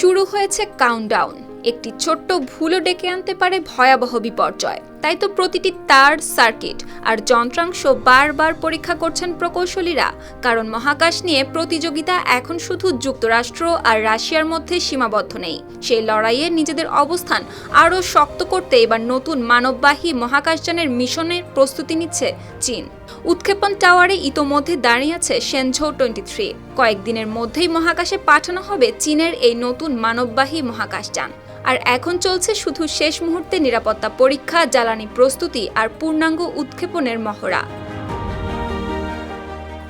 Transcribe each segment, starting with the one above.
শুরু হয়েছে কাউন্টডাউন। একটি ছোট্ট ভুলও ডেকে আনতে পারে ভয়াবহ বিপর্যয়। তাই তো প্রতিটি তার, সার্কিট আর যন্ত্রাংশ বারবার পরীক্ষা করছেন প্রকৌশলীরা। কারণ মহাকাশ নিয়ে প্রতিযোগিতা এখন শুধু যুক্তরাষ্ট্র আর রাশিয়ার মধ্যে সীমাবদ্ধ নেই। সেই লড়াইয়ে নিজেদের অবস্থান আরও শক্ত করতে এবার নতুন মানববাহী মহাকাশযানের মিশনের প্রস্তুতি নিচ্ছে চীন। উৎক্ষেপণ টাওয়ারে ইতোমধ্যে দাঁড়িয়ে আছে শেনঝৌ 23। কয়েকদিনের মধ্যেই মহাকাশে পাঠানো হবে চীনের এই নতুন মানববাহী মহাকাশযান। আর এখন চলছে শুধু শেষ মুহূর্তে নিরাপত্তা পরীক্ষা, জ্বালানি প্রস্তুতি আর পূর্ণাঙ্গ উৎক্ষেপণের মহড়া।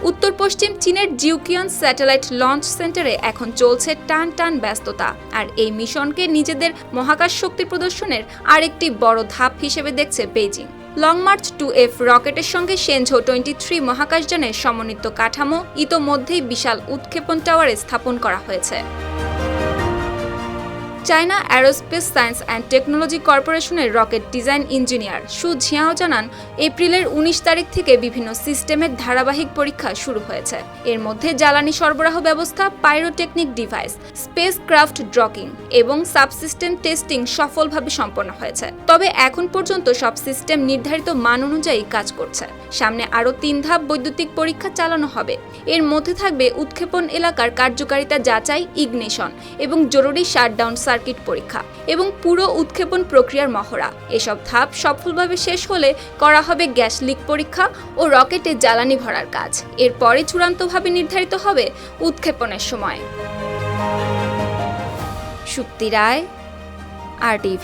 উত্তর পশ্চিম চীনের জিউকিয়ান স্যাটেলাইট লঞ্চ সেন্টারে এখন চলছে টান টান ব্যস্ততা। আর এই মিশনকে নিজেদের মহাকাশ শক্তি প্রদর্শনের আরেকটি বড় ধাপ হিসেবে দেখছে বেইজিং। লং মার্চ 2F রকেটের সঙ্গে শেনঝৌ 23 মহাকাশযানের সমন্বিত কাঠামো ইতোমধ্যেই বিশাল উৎক্ষেপণ টাওয়ারে স্থাপন করা হয়েছে। China aerospace science and technology কর্পোরেশনের রকেট ডিজাইন ইঞ্জিনিয়ার সু ঝিয়াও জানান, এপ্রিলের 19 তারিখ থেকে বিভিন্ন সিস্টেমের ধারাবাহিক পরীক্ষা শুরু হয়েছে। এর মধ্যে জ্বালানি সরবরাহ ব্যবস্থা, pyrotechnic device, space craft docking এবং সাবসিস্টেম টেস্টিং সফলভাবে সম্পন্ন হয়েছে। তবে এখন পর্যন্ত সব সিস্টেম নির্ধারিত মান অনুযায়ী কাজ করছে। সামনে আরও 3 ধাপ বৈদ্যুতিক পরীক্ষা চালানো হবে। এর মধ্যে থাকবে উৎক্ষেপণ এলাকার কার্যকারিতা যাচাই, ইগনিশন এবং জরুরি শাটডাউন সার্কিট পরীক্ষা এবং পুরো উৎক্ষেপণ প্রক্রিয়ার মহড়া। এসব ধাপ সফলভাবে শেষ হলে করা হবে গ্যাস লিক পরীক্ষা ও রকেটে জ্বালানি ভরার কাজ। এরপরে চূড়ান্তভাবে নির্ধারিত হবে উৎক্ষেপণের সময়। শুক্তি রায়, RTV।